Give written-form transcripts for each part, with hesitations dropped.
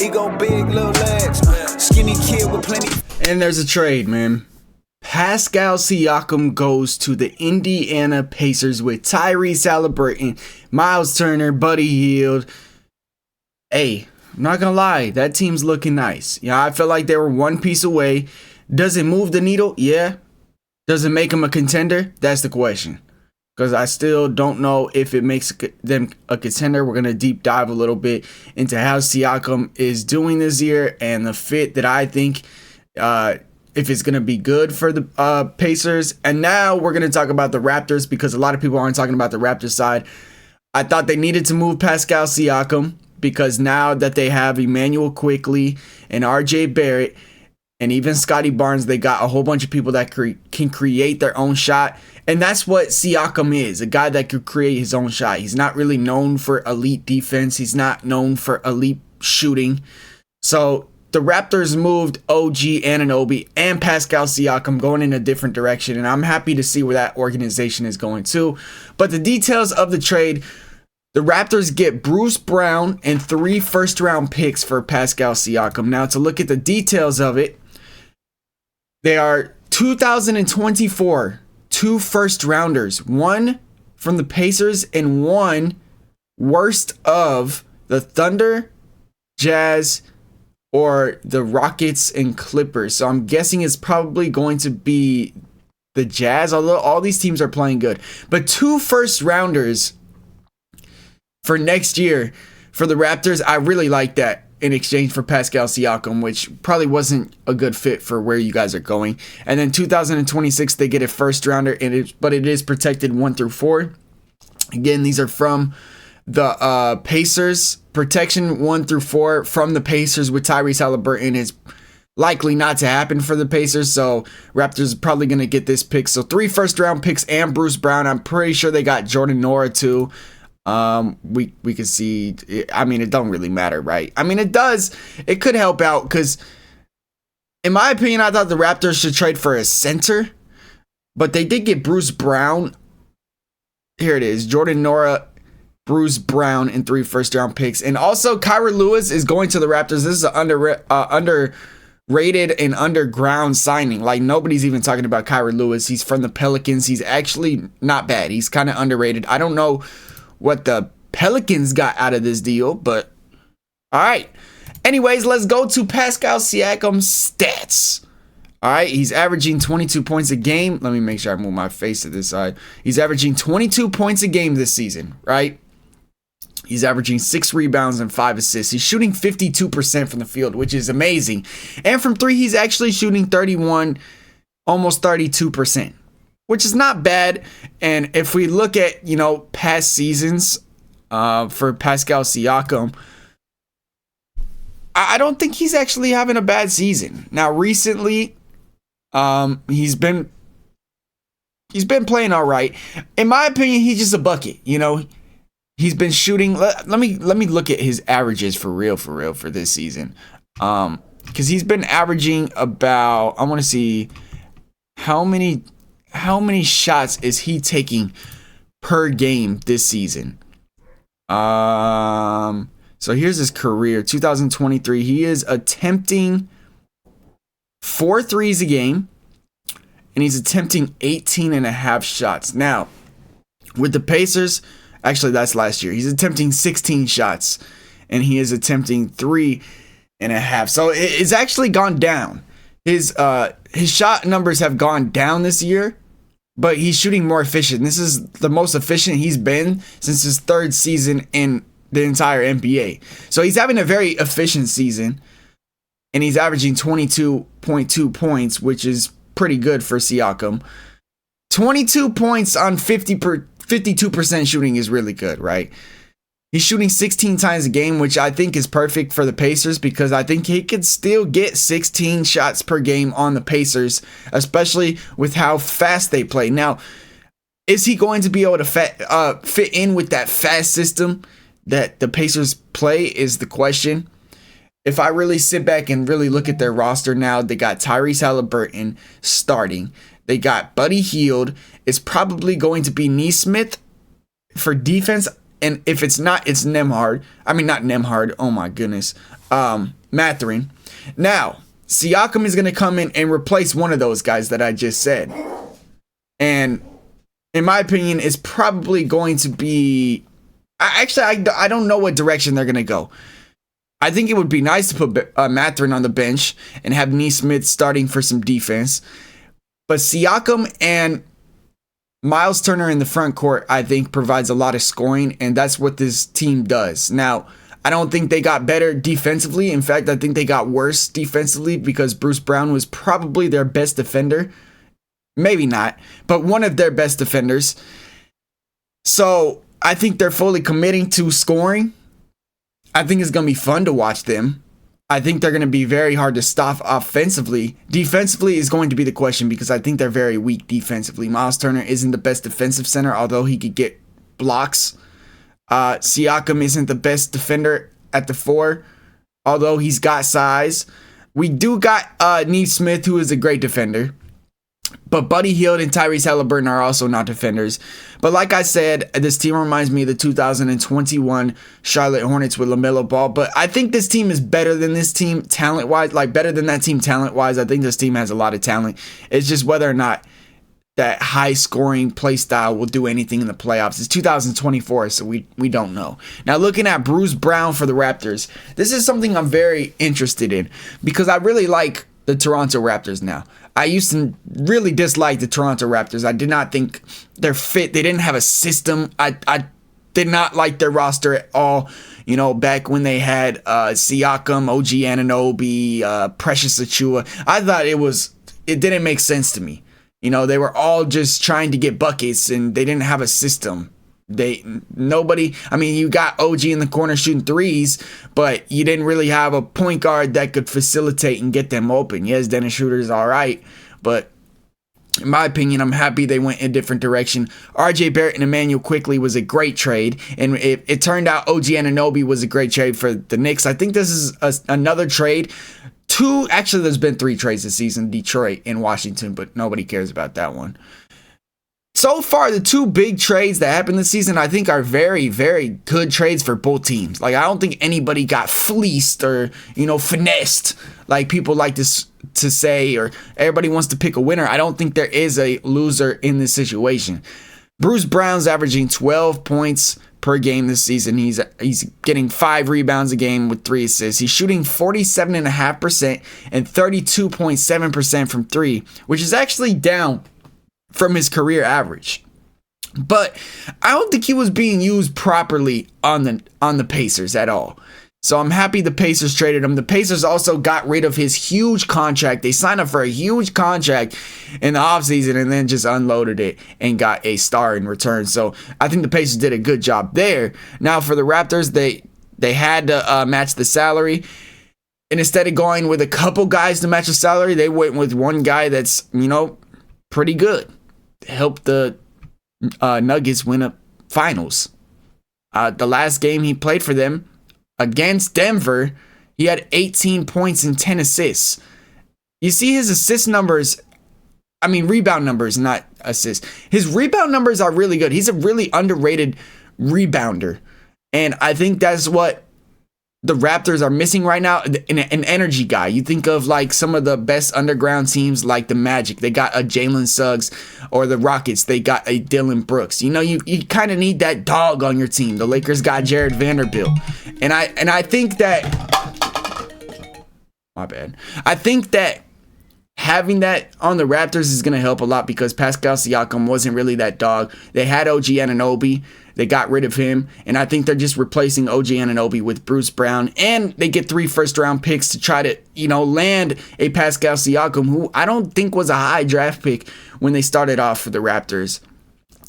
Ego big, little legs. Skinny kid with plenty. And there's a trade, man. Pascal Siakam goes to the Indiana Pacers with Tyrese Haliburton, Miles Turner, Buddy Hield. Hey, I'm not gonna lie, that team's looking nice. Yeah, I feel like they were one piece away. Does it move the needle? Yeah. Does it make them a contender? That's the question. Because I still don't know if it makes them a contender. We're going to deep dive a little bit into how Siakam is doing this year and the fit that I think if it's going to be good for the Pacers. And now we're going to talk about the Raptors because a lot of people aren't talking about the Raptors side. I thought they needed to move Pascal Siakam because now that they have Emmanuel Quickley and RJ Barrett and even Scotty Barnes, they got a whole bunch of people that can create their own shot. And that's what Siakam is, a guy that could create his own shot. He's not really known for elite defense. He's not known for elite shooting. So the Raptors moved OG Anunoby and Pascal Siakam going in a different direction. And I'm happy to see where that organization is going too. But the details of the trade, the Raptors get Bruce Brown and 3 first-round picks for Pascal Siakam. Now to look at the details of it, they are 2024 2 first-rounders, 1 from the Pacers and 1 worst of the Thunder, Jazz, or the Rockets and Clippers. So I'm guessing it's probably going to be the Jazz, although all these teams are playing good. But 2 first-rounders for next year for the Raptors, I really like that in exchange for Pascal Siakam, which probably wasn't a good fit for where you guys are going. And then 2026, they get a first rounder, but it is protected 1 through 4. Again, these are from the Pacers. Protection 1 through 4 from the Pacers with Tyrese Haliburton is likely not to happen for the Pacers. So Raptors are probably going to get this pick. So 3 first round picks and Bruce Brown. I'm pretty sure they got Jordan Nora too. We could see, I mean, it don't really matter, right? I mean, it does. It could help out because, in my opinion, I thought the Raptors should trade for a center, but they did get Bruce Brown. Here it is, Jordan Nora, Bruce Brown, and 3 first-round picks. And also, Kyra Lewis is going to the Raptors. This is an underrated and underground signing. Like, nobody's even talking about Kyra Lewis. He's from the Pelicans. He's actually not bad. He's kind of underrated. I don't know what the Pelicans got out of this deal, but all right. Anyways, let's go to Pascal Siakam's stats. All right, he's averaging 22 points a game. Let me make sure I move my face to this side. He's averaging 22 points a game this season, right? He's averaging 6 rebounds and 5 assists. He's shooting 52% from the field, which is amazing. And from 3, he's actually shooting 31, almost 32%. Which is not bad. And if we look at, past seasons for Pascal Siakam, I don't think he's actually having a bad season. Now, recently, he's been playing all right. In my opinion, he's just a bucket. He's been shooting. Let me look at his averages for real for this season. Because he's been averaging about, I want to see how many shots is he taking per game this season? So here's his career. 2023, he is attempting 4 threes a game, and he's attempting 18 and a half shots. Now, with the Pacers, actually that's last year, he's attempting 16 shots, and he is attempting 3 and a half. So it's actually gone down. His shot numbers have gone down this year, but he's shooting more efficient. This is the most efficient he's been since his 3rd season in the entire NBA. So he's having a very efficient season, and he's averaging 22.2 points, which is pretty good for Siakam. 22 points on 52% shooting is really good, right? He's shooting 16 times a game, which I think is perfect for the Pacers because I think he could still get 16 shots per game on the Pacers, especially with how fast they play. Now, is he going to be able to fit in with that fast system that the Pacers play is the question. If I really sit back and really look at their roster now, they got Tyrese Haliburton starting. They got Buddy Hield. It's probably going to be Nesmith for defense. and if it's not, it's Nemhard. I mean, not Nemhard. Oh my goodness. Mathurin. Now, Siakam is going to come in and replace one of those guys that I just said. And in my opinion, it's probably going to be... I don't know what direction they're going to go. I think it would be nice to put Mathurin on the bench and have Nesmith starting for some defense. But Siakam and Miles Turner in the front court, I think, provides a lot of scoring, and that's what this team does. Now, I don't think they got better defensively. In fact, I think they got worse defensively because Bruce Brown was probably their best defender. Maybe not, but one of their best defenders. So I think they're fully committing to scoring. I think it's going to be fun to watch them. I think they're going to be very hard to stop offensively. Defensively is going to be the question because I think they're very weak defensively. Miles Turner isn't the best defensive center, although he could get blocks. Siakam isn't the best defender at the 4, although he's got size. We do got Nesmith, who is a great defender. But Buddy Hield and Tyrese Halliburton are also not defenders. But like I said, this team reminds me of the 2021 Charlotte Hornets with LaMelo Ball. But I think this team is better than this team talent-wise. Like, better than that team talent-wise. I think this team has a lot of talent. It's just whether or not that high-scoring play style will do anything in the playoffs. It's 2024, so we don't know. Now, looking at Bruce Brown for the Raptors, this is something I'm very interested in because I really like the Toronto Raptors now. I used to really dislike the Toronto Raptors. I did not think they're fit. They didn't have a system. I did not like their roster at all. You know, back when they had Siakam, OG Anunoby, Precious Achiuwa. I thought it didn't make sense to me. You know, they were all just trying to get buckets and they didn't have a system. I mean, you got OG in the corner shooting threes, but you didn't really have a point guard that could facilitate and get them open. Yes, Dennis Schroeder's all right, but in my opinion, I'm happy they went in a different direction. RJ Barrett and Emmanuel Quickley was a great trade, and it turned out OG Anunoby was a great trade for the Knicks. I think this is another trade. Actually, there's been 3 trades this season, Detroit and Washington, but nobody cares about that one. So far, the 2 big trades that happened this season, I think, are very, very good trades for both teams. Like, I don't think anybody got fleeced or, finessed, like people like to say, or everybody wants to pick a winner. I don't think there is a loser in this situation. Bruce Brown's averaging 12 points per game this season. He's getting 5 rebounds a game with 3 assists. He's shooting 47.5% and 32.7% from 3, which is actually down from his career average. But I don't think he was being used properly on the Pacers at all. So I'm happy the Pacers traded him. The Pacers also got rid of his huge contract. They signed up for a huge contract in the offseason and then just unloaded it and got a star in return. So I think the Pacers did a good job there. Now for the Raptors, they had to match the salary. And instead of going with a couple guys to match the salary, they went with one guy that's, pretty good. Helped the Nuggets win a finals. The last game he played for them against Denver, he had 18 points and 10 assists. You see his assist numbers, rebound numbers, not assists. His rebound numbers are really good. He's a really underrated rebounder. And I think that's what the Raptors are missing right now, an energy guy. You think of like some of the best underground teams like the Magic. They got a Jalen Suggs, or the Rockets. They got a Dylan Brooks. You kind of need that dog on your team. The Lakers got Jared Vanderbilt. And I think that, my bad. I think that having that on the Raptors is going to help a lot because Pascal Siakam wasn't really that dog. They had OG Anunoby. They got rid of him, and I think they're just replacing OG Anunoby with Bruce Brown, and they get 3 first-round picks to try to, land a Pascal Siakam, who I don't think was a high draft pick when they started off for the Raptors.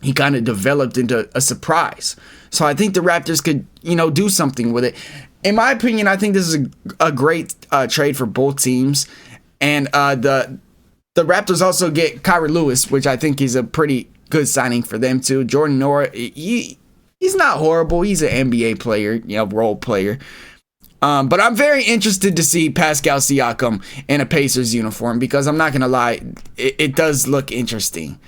He kind of developed into a surprise. So I think the Raptors could, do something with it. In my opinion, I think this is a great trade for both teams, and the Raptors also get Kyrie Lewis, which I think is a pretty good signing for them too. Jordan Noah, he's not horrible. He's an NBA player, role player. But I'm very interested to see Pascal Siakam in a Pacers uniform because I'm not going to lie, it does look interesting.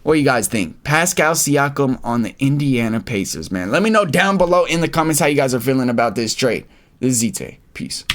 What do you guys think? Pascal Siakam on the Indiana Pacers, man. Let me know down below in the comments how you guys are feeling about this trade. This is ZTAY. Peace.